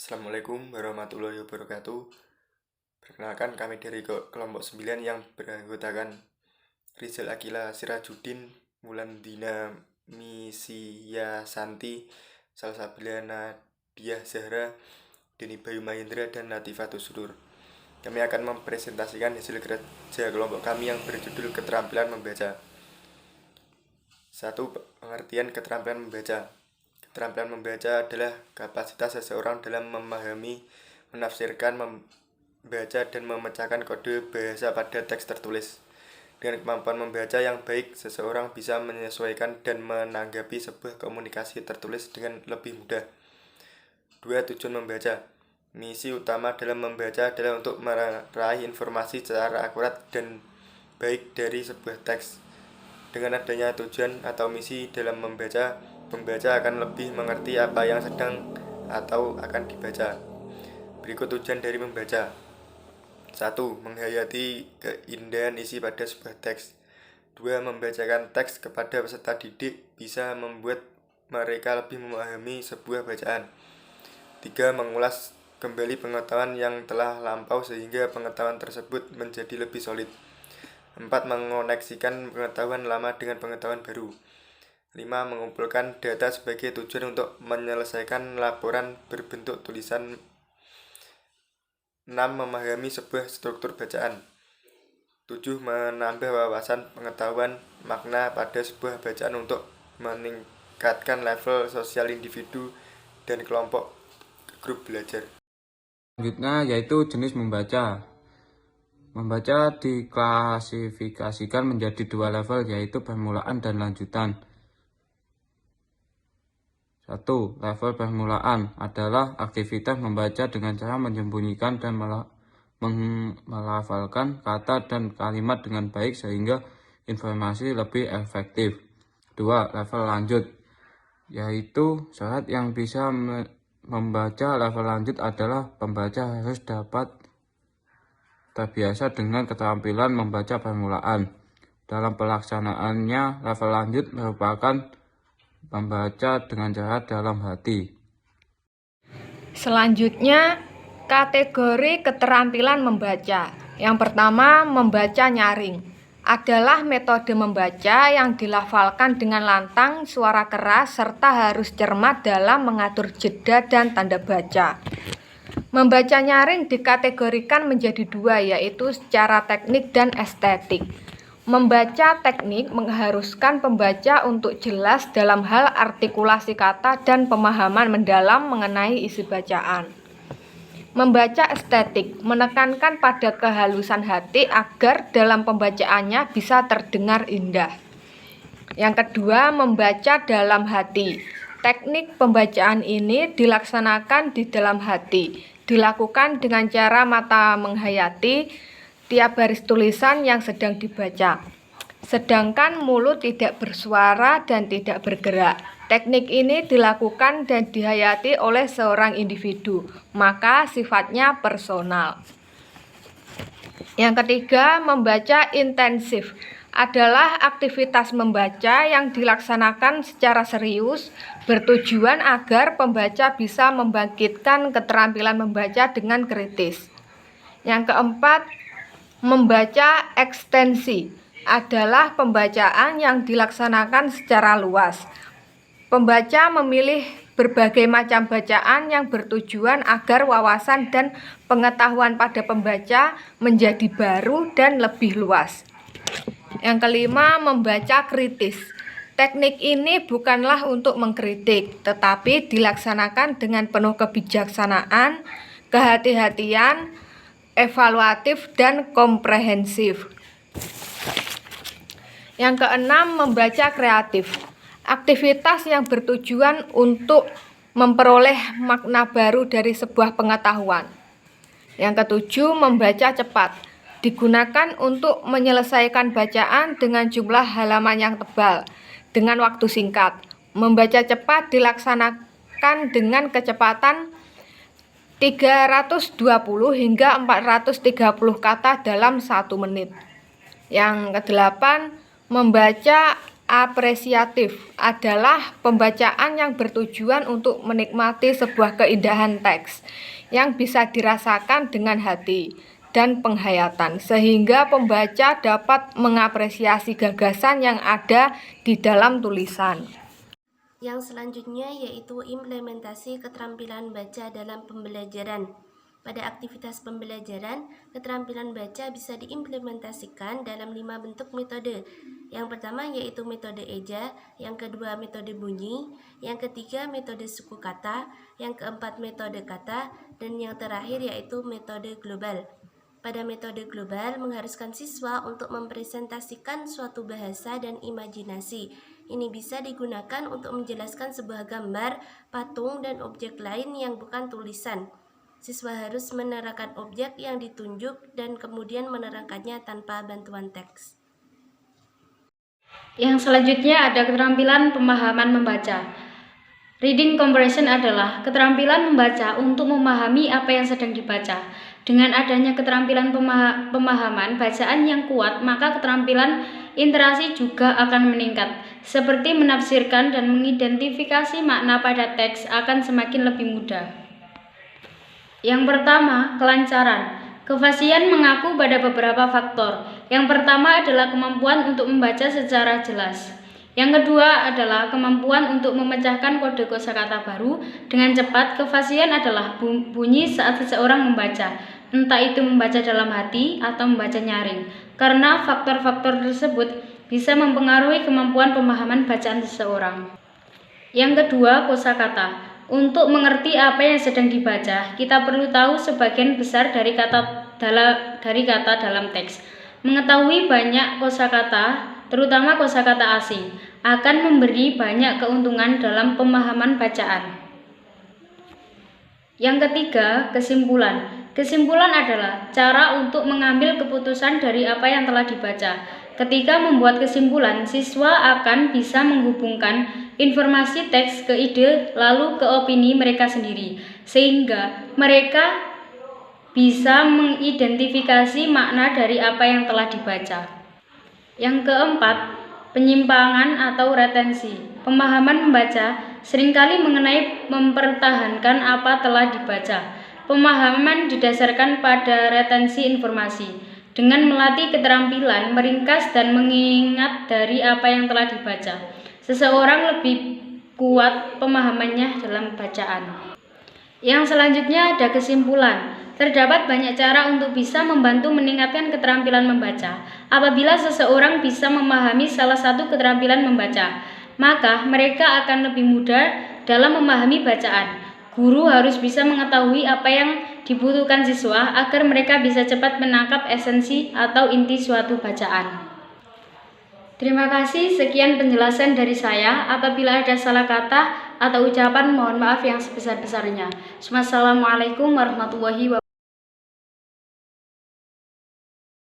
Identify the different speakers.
Speaker 1: Assalamualaikum warahmatullahi wabarakatuh. Perkenalkan, kami dari kelompok 9 yang beranggotakan Rizal Akila Sirajuddin, Wulandina Misia Santi, Salsabila Nadia Zahra, Deni Bayu Mahendra, dan Latifatus Surur. Kami akan mempresentasikan hasil kerja kelompok kami yang berjudul Keterampilan Membaca. 1. Pengertian keterampilan membaca. Keterampilan membaca adalah kapasitas seseorang dalam memahami, menafsirkan, membaca, dan memecahkan kode bahasa pada teks tertulis. Dengan kemampuan membaca yang baik, seseorang bisa menyesuaikan dan menanggapi sebuah komunikasi tertulis dengan lebih mudah. 2. Tujuan membaca. Misi utama dalam membaca adalah untuk meraih informasi secara akurat dan baik dari sebuah teks. Dengan adanya tujuan atau misi dalam membaca, pembaca akan lebih mengerti apa yang sedang atau akan dibaca. Berikut tujuan dari membaca. 1. Menghayati keindahan isi pada sebuah teks. 2. Membacakan teks kepada peserta didik bisa membuat mereka lebih memahami sebuah bacaan. 3. Mengulas kembali pengetahuan yang telah lampau sehingga pengetahuan tersebut menjadi lebih solid. 4. Mengoneksikan pengetahuan lama dengan pengetahuan baru. 5. Mengumpulkan data sebagai tujuan untuk menyelesaikan laporan berbentuk tulisan. 6. Memahami sebuah struktur bacaan. 7. Menambah wawasan pengetahuan makna pada sebuah bacaan untuk meningkatkan level sosial individu dan kelompok grup belajar.
Speaker 2: Selanjutnya yaitu jenis membaca. Membaca diklasifikasikan menjadi dua level, yaitu permulaan dan lanjutan. 1. Level permulaan adalah aktivitas membaca dengan cara menyembunyikan dan melafalkan kata dan kalimat dengan baik sehingga informasi lebih efektif. 2. Level lanjut, yaitu syarat yang bisa membaca level lanjut adalah pembaca harus dapat terbiasa dengan keterampilan membaca permulaan. Dalam pelaksanaannya, level lanjut merupakan membaca dengan cara dalam hati.
Speaker 3: Selanjutnya, kategori keterampilan membaca. Yang pertama, membaca nyaring adalah metode membaca yang dilafalkan dengan lantang, suara keras, serta harus cermat dalam mengatur jeda dan tanda baca. Membaca nyaring dikategorikan menjadi dua, yaitu secara teknik dan estetik. Membaca teknik mengharuskan pembaca untuk jelas dalam hal artikulasi kata dan pemahaman mendalam mengenai isi bacaan. Membaca estetik menekankan pada kehalusan hati agar dalam pembacaannya bisa terdengar indah. Yang kedua, membaca dalam hati. Teknik pembacaan ini dilaksanakan di dalam hati. Dilakukan dengan cara mata menghayati tiap baris tulisan yang sedang dibaca, sedangkan mulut tidak bersuara dan tidak bergerak. Teknik ini dilakukan dan dihayati oleh seorang individu, maka sifatnya personal. Yang ketiga, membaca intensif adalah aktivitas membaca yang dilaksanakan secara serius, bertujuan agar pembaca bisa membangkitkan keterampilan membaca dengan kritis. Yang keempat, membaca ekstensi adalah pembacaan yang dilaksanakan secara luas. Pembaca memilih berbagai macam bacaan yang bertujuan agar wawasan dan pengetahuan pada pembaca menjadi baru dan lebih luas. Yang kelima, membaca kritis. Teknik ini bukanlah untuk mengkritik, tetapi dilaksanakan dengan penuh kebijaksanaan, kehati-hatian, evaluatif, dan komprehensif. Yang keenam, membaca kreatif. Aktivitas yang bertujuan untuk memperoleh makna baru dari sebuah pengetahuan. Yang ketujuh, membaca cepat. Digunakan untuk menyelesaikan bacaan dengan jumlah halaman yang tebal, dengan waktu singkat. Membaca cepat dilaksanakan dengan kecepatan 320 hingga 430 kata dalam 1 menit. Yang kedelapan, membaca Apresiatif adalah pembacaan yang bertujuan untuk menikmati sebuah keindahan teks yang bisa dirasakan dengan hati dan penghayatan, sehingga pembaca dapat mengapresiasi gagasan yang ada di dalam tulisan.
Speaker 4: Yang selanjutnya yaitu implementasi keterampilan baca dalam pembelajaran. Pada aktivitas pembelajaran, keterampilan baca bisa diimplementasikan dalam 5 bentuk metode. Yang pertama yaitu metode eja, yang kedua metode bunyi, yang ketiga metode suku kata, yang keempat metode kata, dan yang terakhir yaitu metode global. Pada metode global mengharuskan siswa untuk mempresentasikan suatu bahasa dan imajinasi. Ini bisa digunakan untuk menjelaskan sebuah gambar, patung, dan objek lain yang bukan tulisan. Siswa harus menerangkan objek yang ditunjuk dan kemudian menerangkannya tanpa bantuan teks.
Speaker 5: Yang selanjutnya ada keterampilan pemahaman membaca. Reading comprehension adalah keterampilan membaca untuk memahami apa yang sedang dibaca. Dengan adanya keterampilan pemahaman bacaan yang kuat, maka keterampilan interaksi juga akan meningkat. Seperti menafsirkan dan mengidentifikasi makna pada teks akan semakin lebih mudah. Yang pertama, kelancaran. Kefasihan mengaku pada beberapa faktor. Yang pertama adalah kemampuan untuk membaca secara jelas. Yang kedua adalah kemampuan untuk memecahkan kode kosakata baru dengan cepat. Kefasihan adalah bunyi saat seseorang membaca, entah itu membaca dalam hati atau membaca nyaring. Karena faktor-faktor tersebut bisa mempengaruhi kemampuan pemahaman bacaan seseorang. Yang kedua, kosakata. Untuk mengerti apa yang sedang dibaca, kita perlu tahu sebagian besar dari kata dalam teks. Mengetahui banyak kosakata, terutama kosakata asing, akan memberi banyak keuntungan dalam pemahaman bacaan. Yang ketiga, kesimpulan. Kesimpulan adalah cara untuk mengambil keputusan dari apa yang telah dibaca. Ketika membuat kesimpulan, siswa akan bisa menghubungkan informasi teks ke ide lalu ke opini mereka sendiri, sehingga mereka bisa mengidentifikasi makna dari apa yang telah dibaca. Yang keempat, penyimpangan atau retensi. Pemahaman membaca seringkali mengenai mempertahankan apa telah dibaca. Pemahaman didasarkan pada retensi informasi. Dengan melatih keterampilan meringkas dan mengingat dari apa yang telah dibaca, seseorang lebih kuat pemahamannya dalam bacaan. Yang selanjutnya ada kesimpulan. Terdapat banyak cara untuk bisa membantu meningkatkan keterampilan membaca. Apabila seseorang bisa memahami salah satu keterampilan membaca, maka mereka akan lebih mudah dalam memahami bacaan. Guru harus bisa mengetahui apa yang dibutuhkan siswa agar mereka bisa cepat menangkap esensi atau inti suatu bacaan. Terima kasih, sekian penjelasan dari saya. Apabila ada salah kata atau ucapan, mohon maaf yang sebesar-besarnya. Wassalamualaikum warahmatullahi wabarakatuh.